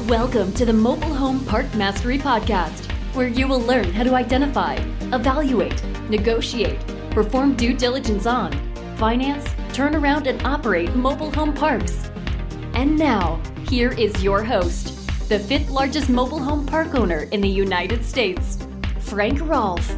Welcome to the Mobile Home Park Mastery Podcast, where you will learn how to identify, evaluate, negotiate, perform due diligence on, finance, turn around, and operate mobile home parks. And now, here is your host, the 5th largest mobile home park owner in the United States, Frank Rolfe.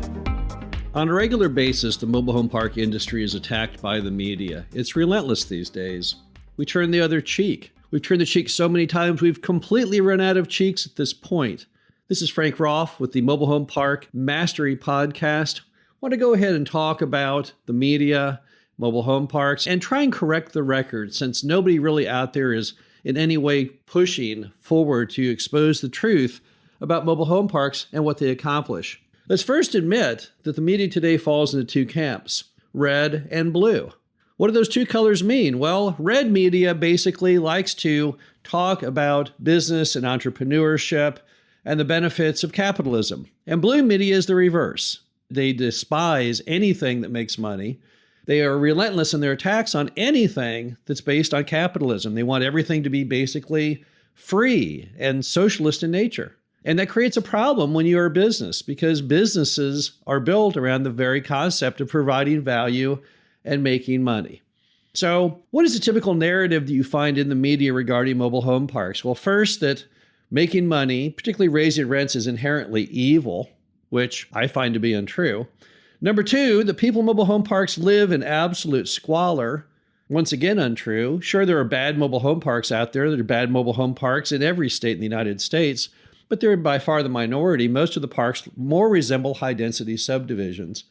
On a regular basis, the mobile home park industry is attacked by the media. It's relentless these days. We turn the other cheek. We've turned the cheek so many times, we've completely run out of cheeks at this point. This is Frank Rolfe with the Mobile Home Park Mastery Podcast. I want to go ahead and talk about the media, mobile home parks, and try and correct the record, since nobody really out there is in any way pushing forward to expose the truth about mobile home parks and what they accomplish. Let's first admit that the media today falls into two camps, red and blue. What do those two colors mean? Well, red media basically likes to talk about business and entrepreneurship and the benefits of capitalism. And blue media is the reverse. They despise anything that makes money. They are relentless in their attacks on anything that's based on capitalism. They want everything to be basically free and socialist in nature. And that creates a problem when you're a business, because businesses are built around the very concept of providing value and making money. So what is the typical narrative that you find in the media regarding mobile home parks? Well, first, that making money, particularly raising rents, is inherently evil, which I find to be untrue. Number two, that people in mobile home parks live in absolute squalor. Once again, untrue. Sure, there are bad mobile home parks out there. There are bad mobile home parks in every state in the United States, but they're by far the minority. Most of the parks more resemble high-density subdivisions.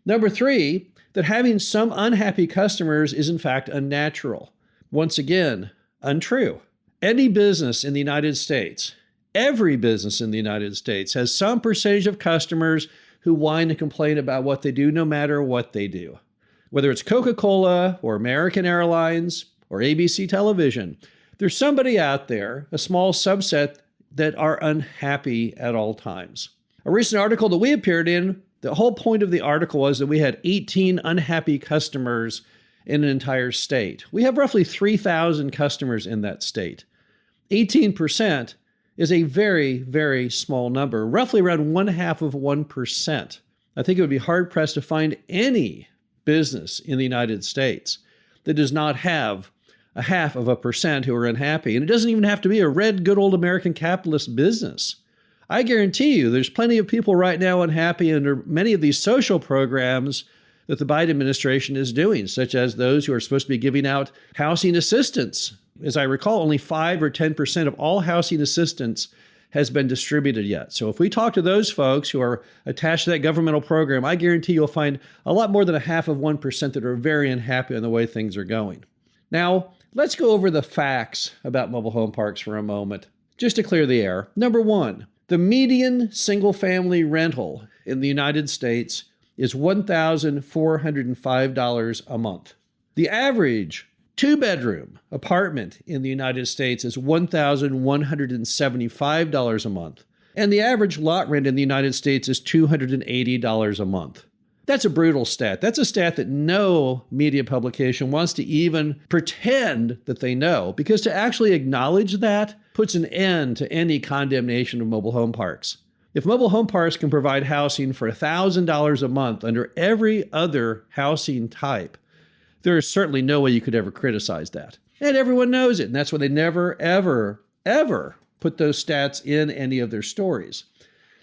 Number three, that having some unhappy customers is in fact unnatural. Once again, untrue. Any business in the United States, every business in the United States has some percentage of customers who whine and complain about what they do no matter what they do. Whether it's Coca-Cola or American Airlines or ABC Television, there's somebody out there, a small subset, that are unhappy at all times. A recent article that we appeared in, the whole point of the article was that we had 18 unhappy customers in an entire state. We have roughly 3,000 customers in that state. 18% is a very, very small number, roughly around 0.5%. I think it would be hard-pressed to find any business in the United States that does not have 0.5% who are unhappy. And it doesn't even have to be a red, good old American capitalist business. I guarantee you there's plenty of people right now unhappy under many of these social programs that the Biden administration is doing, such as those who are supposed to be giving out housing assistance. As I recall, only 5 or 10% of all housing assistance has been distributed yet. So if we talk to those folks who are attached to that governmental program, I guarantee you'll find a lot more than 0.5% that are very unhappy on the way things are going. Now, let's go over the facts about mobile home parks for a moment, just to clear the air. Number one, the median single-family rental in the United States is $1,405 a month. The average two-bedroom apartment in the United States is $1,175 a month. And the average lot rent in the United States is $280 a month. That's a brutal stat. That's a stat that no media publication wants to even pretend that they know, because to actually acknowledge that puts an end to any condemnation of mobile home parks. If mobile home parks can provide housing for $1,000 a month under every other housing type, there is certainly no way you could ever criticize that. And everyone knows it, and that's why they never, ever, ever put those stats in any of their stories.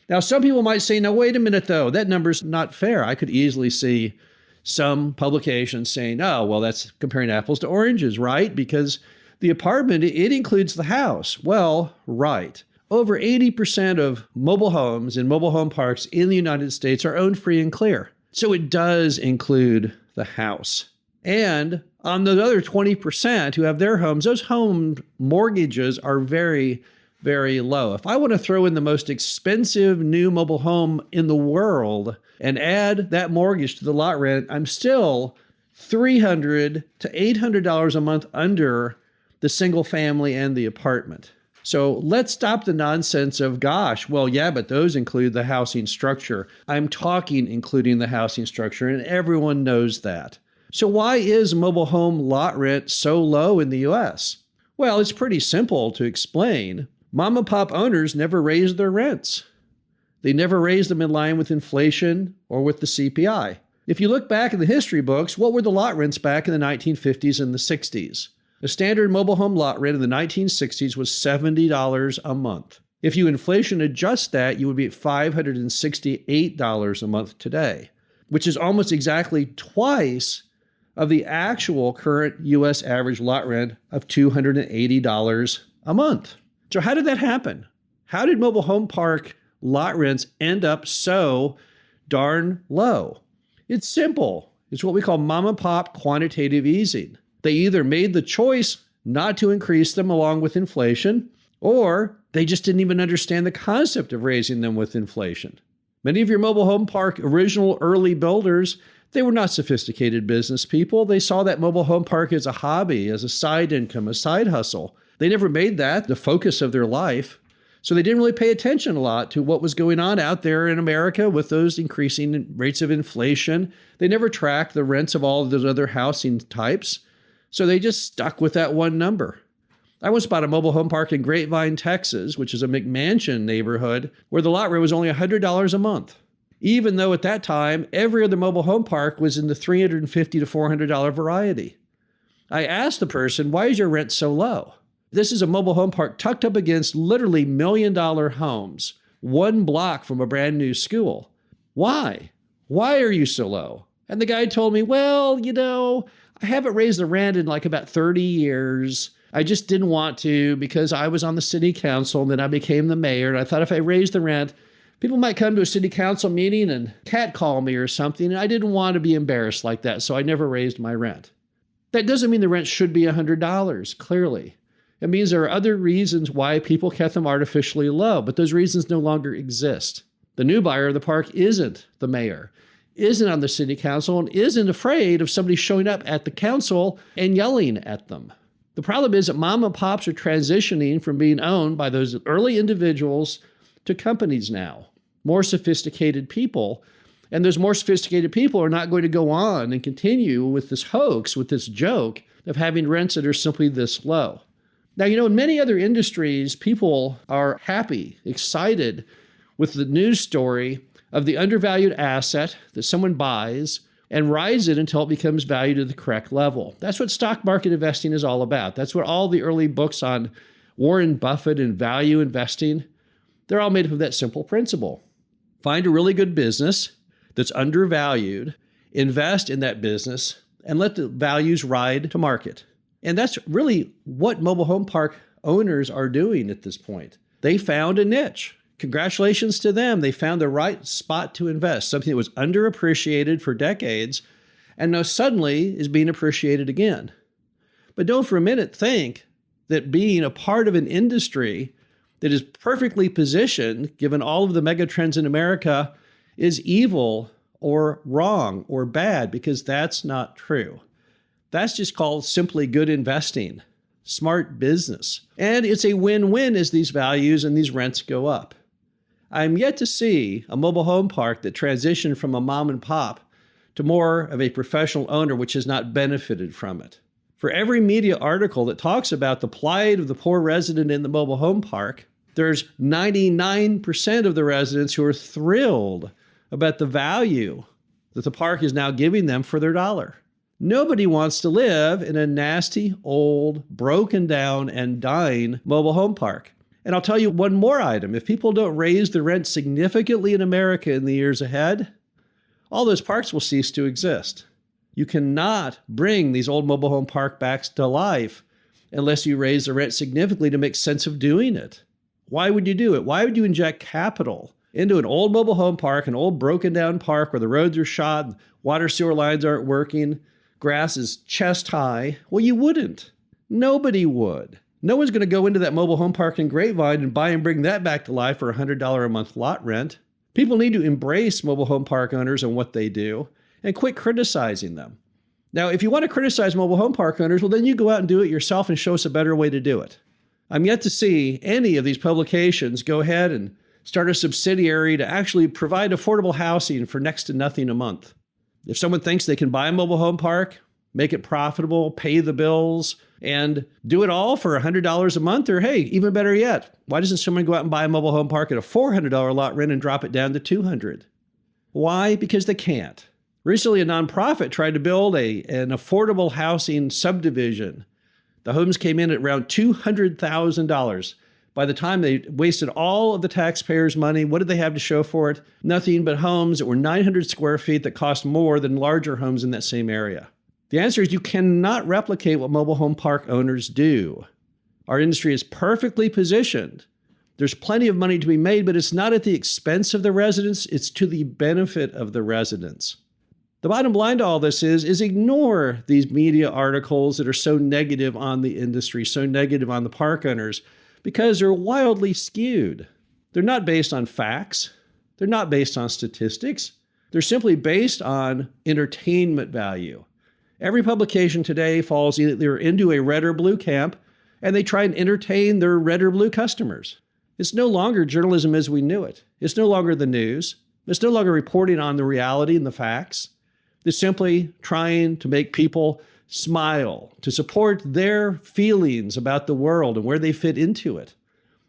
Now, some people might say, no, wait a minute, though, that number's not fair. I could easily see some publications saying, oh, well, that's comparing apples to oranges, right? Because the apartment, it includes the house. Well, right. Over 80% of mobile homes and mobile home parks in the United States are owned free and clear. So it does include the house. And on the other 20% who have their homes, those home mortgages are very, very low. If I want to throw in the most expensive new mobile home in the world and add that mortgage to the lot rent, I'm still $300 to $800 a month under the single family and the apartment. So let's stop the nonsense of, gosh, well, yeah, but those include the housing structure. I'm talking including the housing structure, and everyone knows that. So why is mobile home lot rent so low in the U.S.? Well, it's pretty simple to explain. Mom and pop owners never raised their rents. They never raised them in line with inflation or with the CPI. If you look back in the history books, what were the lot rents back in the 1950s and the 60s? A standard mobile home lot rent in the 1960s was $70 a month. If you inflation adjust that, you would be at $568 a month today, which is almost exactly twice of the actual current U.S. average lot rent of $280 a month. So how did that happen? How did mobile home park lot rents end up so darn low? It's simple. It's what we call mom and pop quantitative easing. They either made the choice not to increase them along with inflation, or they just didn't even understand the concept of raising them with inflation. Many of your mobile home park original early builders, they were not sophisticated business people. They saw that mobile home park as a hobby, as a side income, a side hustle. They never made that the focus of their life. So they didn't really pay attention a lot to what was going on out there in America with those increasing rates of inflation. They never tracked the rents of all of those other housing types. So they just stuck with that one number. I once bought a mobile home park in Grapevine, Texas, which is a McMansion neighborhood, where the lot rent was only $100 a month. Even though at that time, every other mobile home park was in the $350 to $400 variety. I asked the person, why is your rent so low? This is a mobile home park tucked up against literally million-dollar homes, one block from a brand new school. Why? Why are you so low? And the guy told me, well, I haven't raised the rent in like about 30 years. I just didn't want to because I was on the city council and then I became the mayor. And I thought if I raised the rent, people might come to a city council meeting and catcall me or something. And I didn't want to be embarrassed like that. So I never raised my rent. That doesn't mean the rent should be $100, clearly. It means there are other reasons why people kept them artificially low, but those reasons no longer exist. The new buyer of the park isn't the mayor, isn't on the city council, and isn't afraid of somebody showing up at the council and yelling at them. The problem is that mom and pops are transitioning from being owned by those early individuals to companies now, more sophisticated people. And those more sophisticated people are not going to go on and continue with this hoax, with this joke of having rents that are simply this low. Now, in many other industries, people are happy, excited with the news story of the undervalued asset that someone buys and rides it until it becomes valued at the correct level. That's what stock market investing is all about. That's what all the early books on Warren Buffett and value investing, they're all made up of that simple principle. Find a really good business that's undervalued, invest in that business, and let the values ride to market. And that's really what mobile home park owners are doing at this point. They found a niche. Congratulations to them. They found the right spot to invest, something that was underappreciated for decades and now suddenly is being appreciated again. But don't for a minute think that being a part of an industry that is perfectly positioned, given all of the mega trends in America, is evil or wrong or bad, because that's not true. That's just called simply good investing, smart business. And it's a win-win as these values and these rents go up. I'm yet to see a mobile home park that transitioned from a mom and pop to more of a professional owner which has not benefited from it. For every media article that talks about the plight of the poor resident in the mobile home park, there's 99% of the residents who are thrilled about the value that the park is now giving them for their dollar. Nobody wants to live in a nasty, old, broken down, and dying mobile home park. And I'll tell you one more item. If people don't raise the rent significantly in America in the years ahead, all those parks will cease to exist. You cannot bring these old mobile home park backs to life unless you raise the rent significantly to make sense of doing it. Why would you do it? Why would you inject capital into an old mobile home park, an old broken down park where the roads are shot, water sewer lines aren't working, grass is chest high? Well, you wouldn't. Nobody would. No one's going to go into that mobile home park in Grapevine and buy and bring that back to life for $100 a month lot rent. People need to embrace mobile home park owners and what they do and quit criticizing them. Now, if you want to criticize mobile home park owners, well, then you go out and do it yourself and show us a better way to do it. I'm yet to see any of these publications go ahead and start a subsidiary to actually provide affordable housing for next to nothing a month. If someone thinks they can buy a mobile home park, make it profitable, pay the bills, and do it all for $100 a month? Or hey, even better yet, why doesn't someone go out and buy a mobile home park at a $400 lot rent and drop it down to $200? Why? Because they can't. Recently, a nonprofit tried to build an affordable housing subdivision. The homes came in at around $200,000. By the time they wasted all of the taxpayers' money, what did they have to show for it? Nothing but homes that were 900 square feet that cost more than larger homes in that same area. The answer is you cannot replicate what mobile home park owners do. Our industry is perfectly positioned. There's plenty of money to be made, but it's not at the expense of the residents. It's to the benefit of the residents. The bottom line to all this is ignore these media articles that are so negative on the industry, so negative on the park owners, because they're wildly skewed. They're not based on facts. They're not based on statistics. They're simply based on entertainment value. Every publication today falls either into a red or blue camp, and they try and entertain their red or blue customers. It's no longer journalism as we knew it. It's no longer the news. It's no longer reporting on the reality and the facts. It's simply trying to make people smile, to support their feelings about the world and where they fit into it.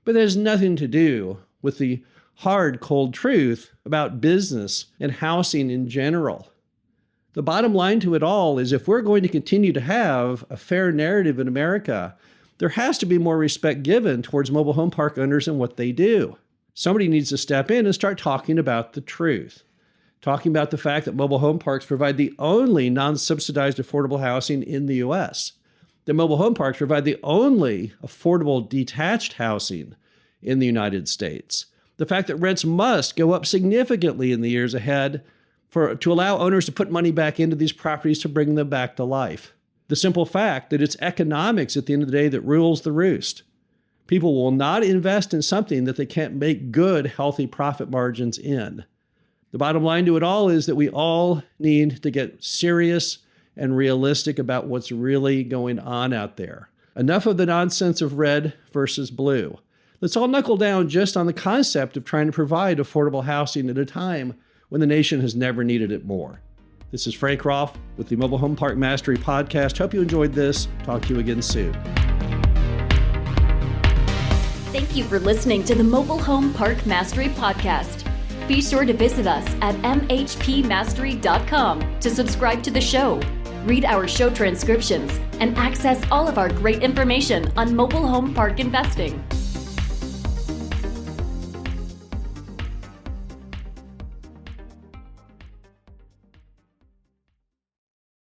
But it has nothing to do with the hard, cold truth about business and housing in general. The bottom line to it all is if we're going to continue to have a fair narrative in America, there has to be more respect given towards mobile home park owners and what they do. Somebody needs to step in and start talking about the truth. Talking about the fact that mobile home parks provide the only non-subsidized affordable housing in the U.S. That mobile home parks provide the only affordable detached housing in the United States. The fact that rents must go up significantly in the years ahead to allow owners to put money back into these properties to bring them back to life. The simple fact that it's economics at the end of the day that rules the roost. People will not invest in something that they can't make good, healthy profit margins in. The bottom line to it all is that we all need to get serious and realistic about what's really going on out there. Enough of the nonsense of red versus blue. Let's all knuckle down just on the concept of trying to provide affordable housing at a time when the nation has never needed it more. This is Frank Rolfe with the Mobile Home Park Mastery Podcast. Hope you enjoyed this. Talk to you again soon. Thank you for listening to the Mobile Home Park Mastery Podcast. Be sure to visit us at mhpmastery.com to subscribe to the show, read our show transcriptions, and access all of our great information on mobile home park investing.